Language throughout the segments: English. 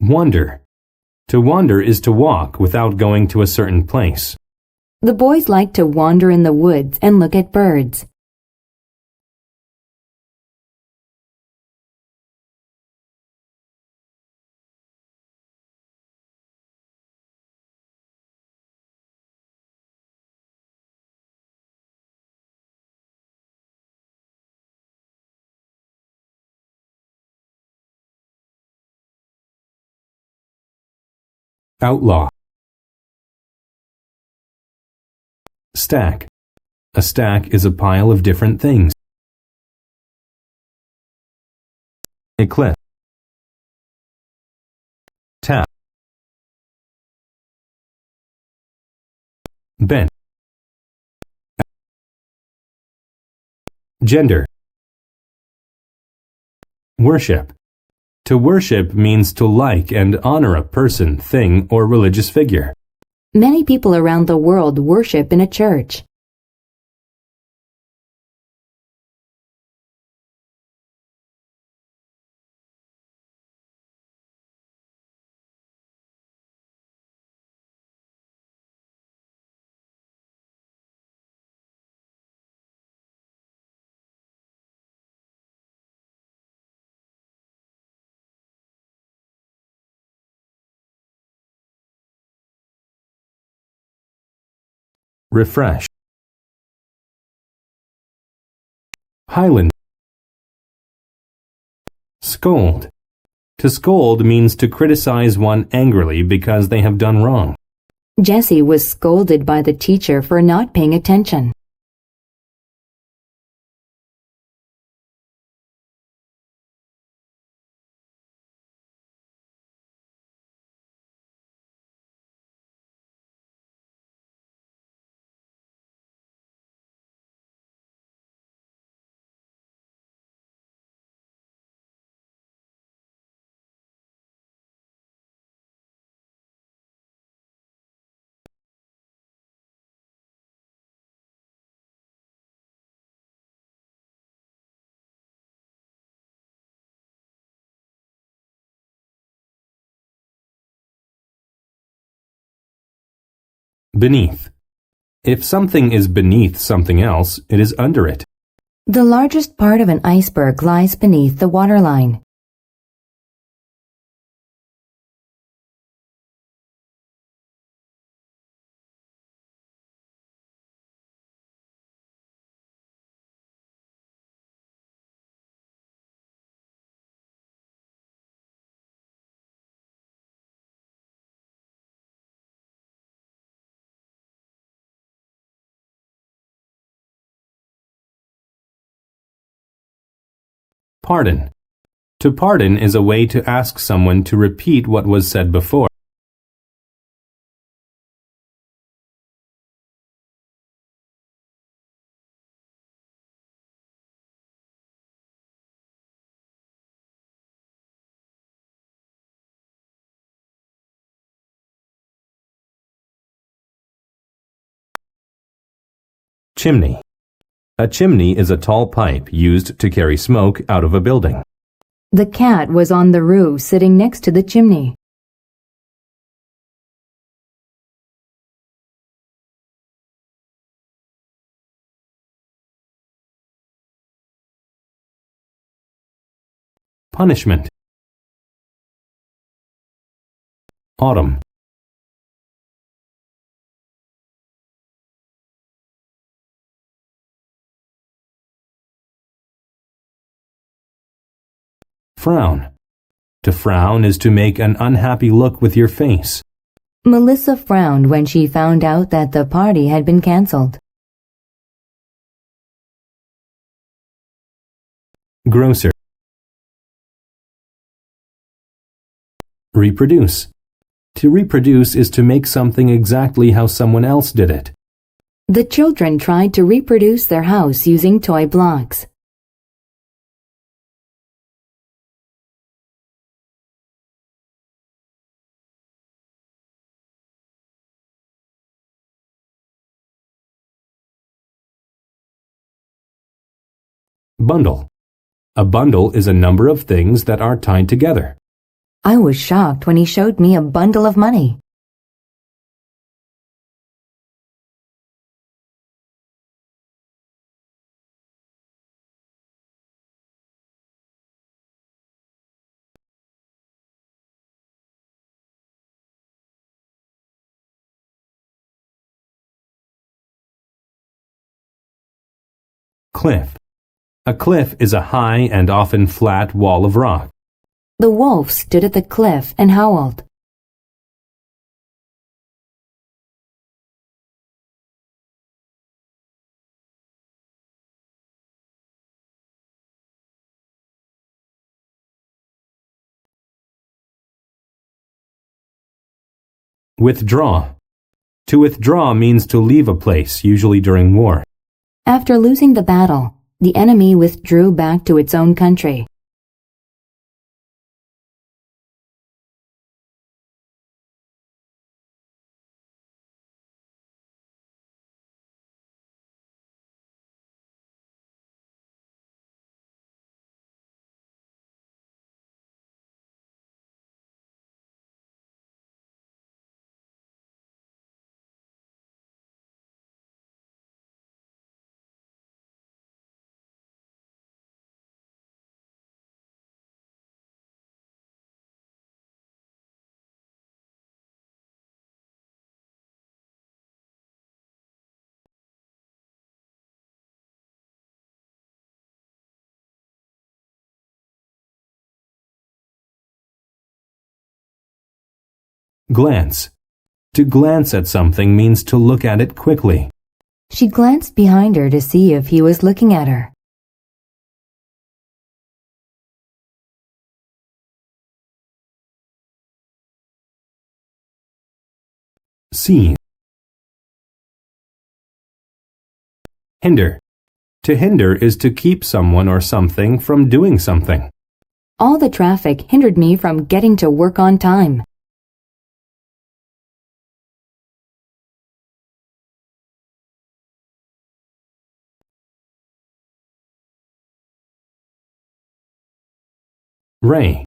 Wander. To wander is to walk without going to a certain place. The boys like to wander in the woods and look at birds. Outlaw. Stack. A stack is a pile of different things. Eclipse. Tap. Bent. Gender. Worship. To worship means to like and honor a person, thing, or religious figure. Many people around the world worship in a church. Refresh. Highland. Scold. To scold means to criticize one angrily because they have done wrong. Jessie was scolded by the teacher for not paying attention. Beneath. If something is beneath something else, it is under it. The largest part of an iceberg lies beneath the waterline. Pardon. To pardon is a way to ask someone to repeat what was said before. Chimney. A chimney is a tall pipe used to carry smoke out of a building. The cat was on the roof sitting next to the chimney. Punishment. Autumn. Frown. To frown is to make an unhappy look with your face. Melissa frowned when she found out that the party had been canceled. Grocer. Reproduce. To reproduce is to make something exactly how someone else did it. The children tried to reproduce their house using toy blocks. Bundle. A bundle is a number of things that are tied together. I was shocked when he showed me a bundle of money. Cliff. A cliff is a high and often flat wall of rock. The wolf stood at the cliff and howled. Withdraw. To withdraw means to leave a place, usually during war. After losing the battle, the enemy withdrew back to its own country. Glance. To glance at something means to look at it quickly. She glanced behind her to see if he was looking at her. Seize. Hinder. To hinder is to keep someone or something from doing something. All the traffic hindered me from getting to work on time. Ray.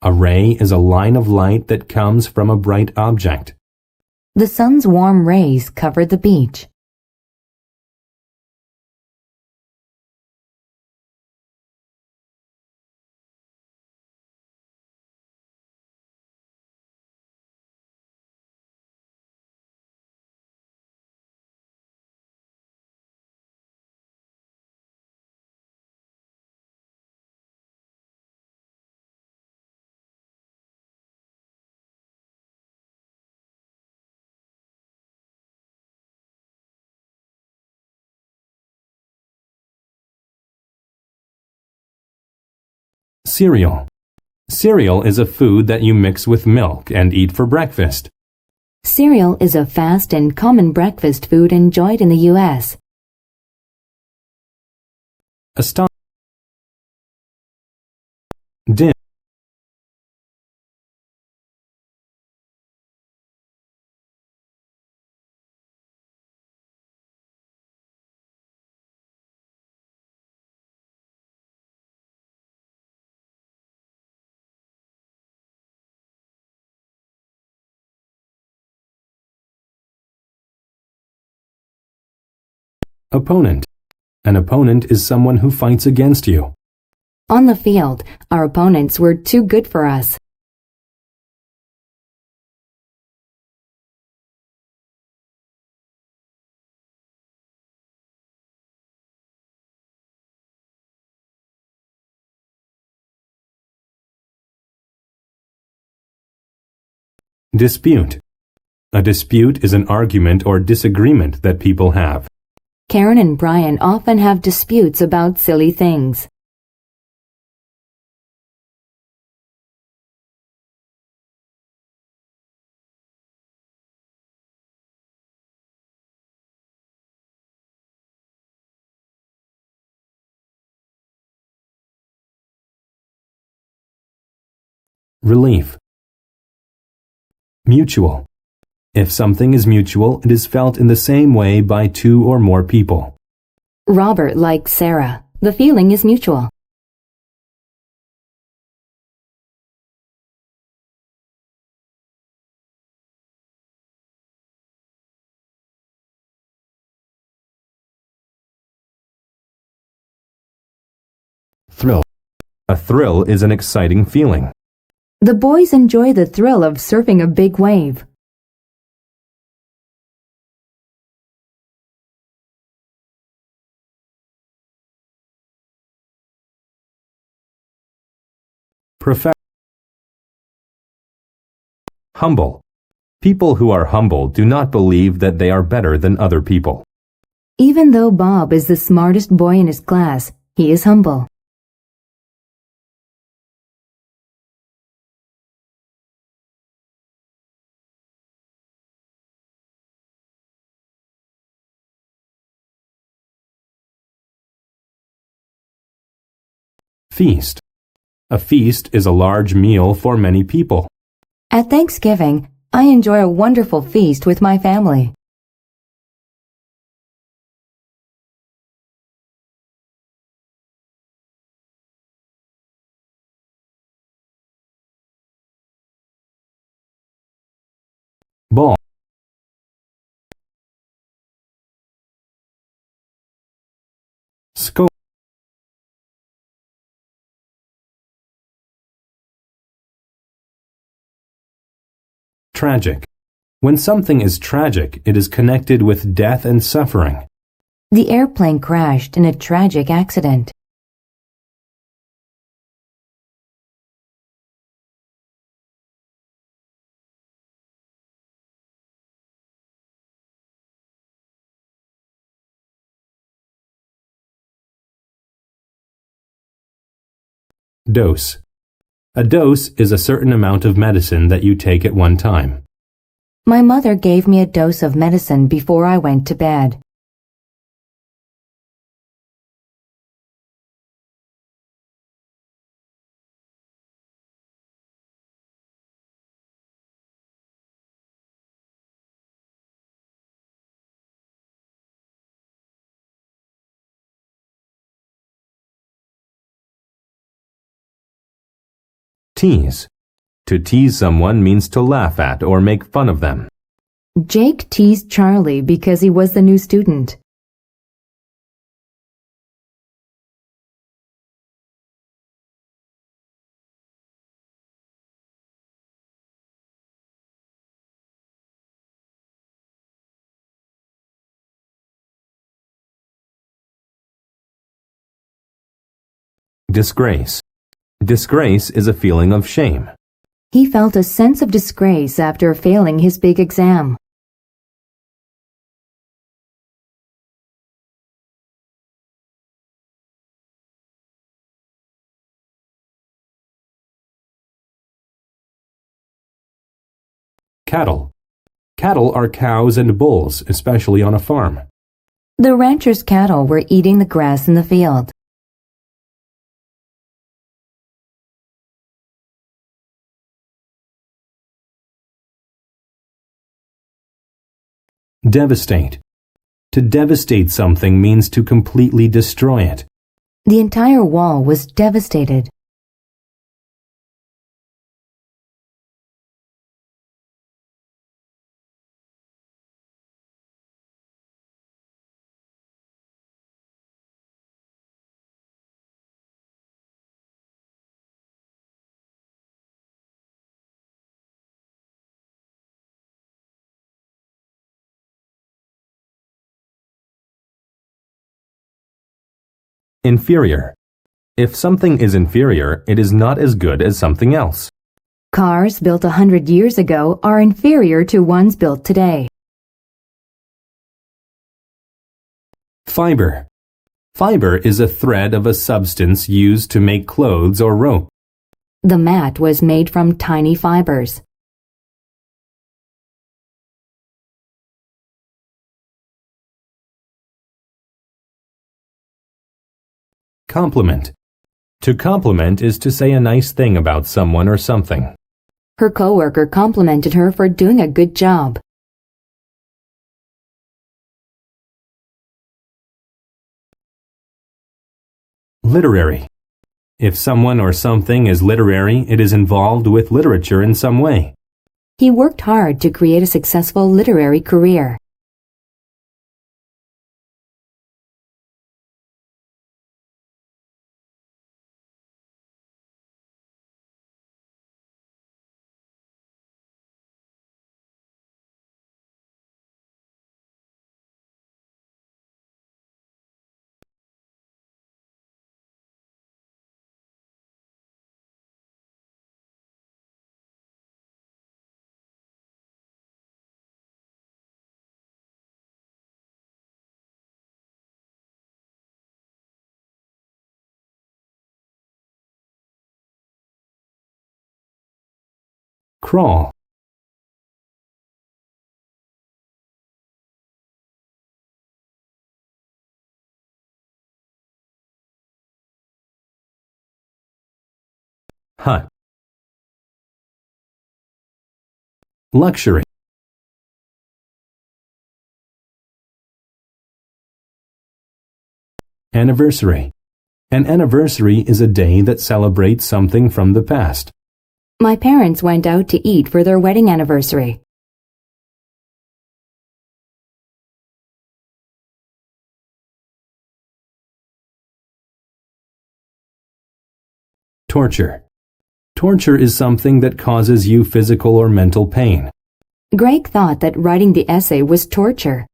A ray is a line of light that comes from a bright object. The sun's warm rays covered the beach. Cereal. Cereal is a food that you mix with milk and eat for breakfast. Cereal is a fast and common breakfast food enjoyed in the U.S. Astonishing. Dim. Opponent. An opponent is someone who fights against you. On the field, our opponents were too good for us. Dispute. A dispute is an argument or disagreement that people have. Karen and Brian often have disputes about silly things. Relief. Mutual. If something is mutual, it is felt in the same way by two or more people. Robert likes Sarah. The feeling is mutual. thrill. A thrill is an exciting feeling. The boys enjoy the thrill of surfing a big wave. Humble. People who are humble do not believe that they are better than other people. Even though Bob is the smartest boy in his class, he is humble. Feast. A feast is a large meal for many people. At Thanksgiving, I enjoy a wonderful feast with my family. Ball. Scope. Tragic. When something is tragic, it is connected with death and suffering. The airplane crashed in a tragic accident. Dose. A dose is a certain amount of medicine that you take at one time. My mother gave me a dose of medicine before I went to bed. Tease. To tease someone means to laugh at or make fun of them. Jake teased Charlie because he was the new student. Disgrace. Disgrace is a feeling of shame. He felt a sense of disgrace after failing his big exam. Cattle. Cattle are cows and bulls, especially on a farm. The rancher's cattle were eating the grass in the field. Devastate. To devastate something means to completely destroy it. The entire wall was devastated. Inferior. If something is inferior, it is not as good as something else. Cars built 100 years ago are inferior to ones built today. Fiber. Fiber is a thread of a substance used to make clothes or rope. The mat was made from tiny fibers. Compliment. To compliment is to say a nice thing about someone or something. Her coworker complimented her for doing a good job. Literary. If someone or something is literary, it is involved with literature in some way. He worked hard to create a successful literary career. Crawl. Hut. Luxury. Anniversary. An anniversary is a day that celebrates something from the past. My parents went out to eat for their wedding anniversary. Torture. Torture is something that causes you physical or mental pain. Greg thought that writing the essay was torture.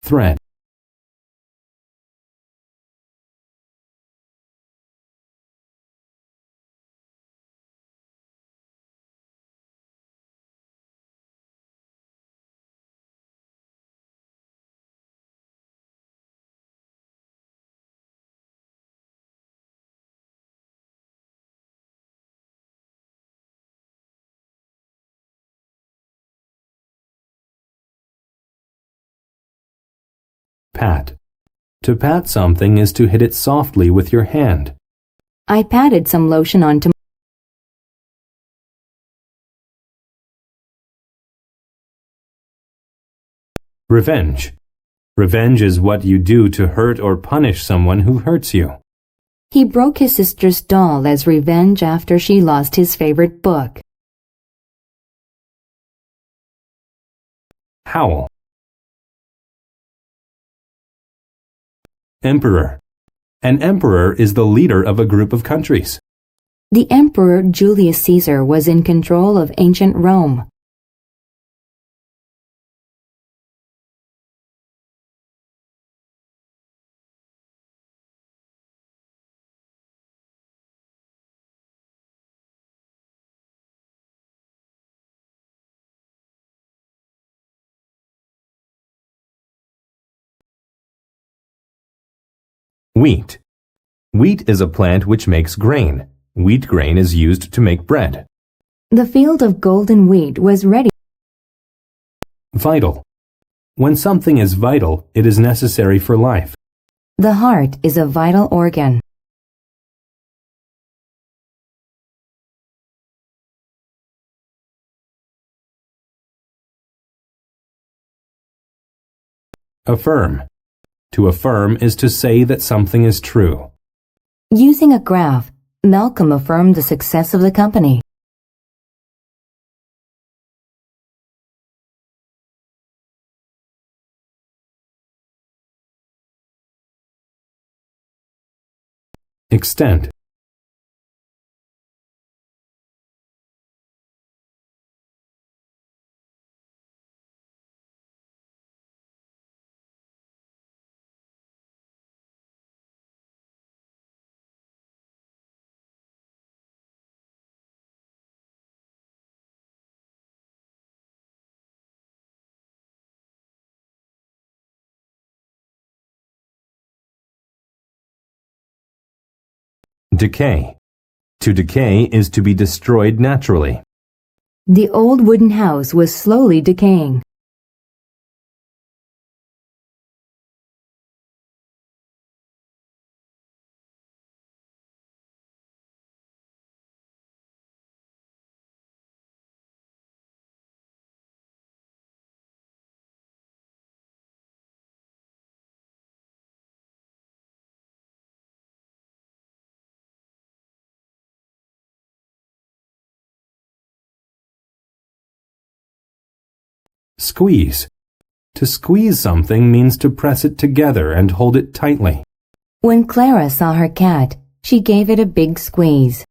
Threat. Pat. To pat something is to hit it softly with your hand. I patted some lotion onto Revenge. Revenge is what you do to hurt or punish someone who hurts you. He broke his sister's doll as revenge after she lost his favorite book. Howl. Emperor. An emperor is the leader of a group of countries. The Emperor Julius Caesar was in control of ancient Rome. Wheat. Wheat is a plant which makes grain. Wheat grain is used to make bread. The field of golden wheat was ready. Vital. When something is vital, it is necessary for life. The heart is a vital organ. Affirm. To affirm is to say that something is true. Using a graph, Malcolm affirmed the success of the company. Extent. Decay. To decay is to be destroyed naturally. The old wooden house was slowly decaying. Squeeze. To squeeze something means to press it together and hold it tightly. When Clara saw her cat, she gave it a big squeeze.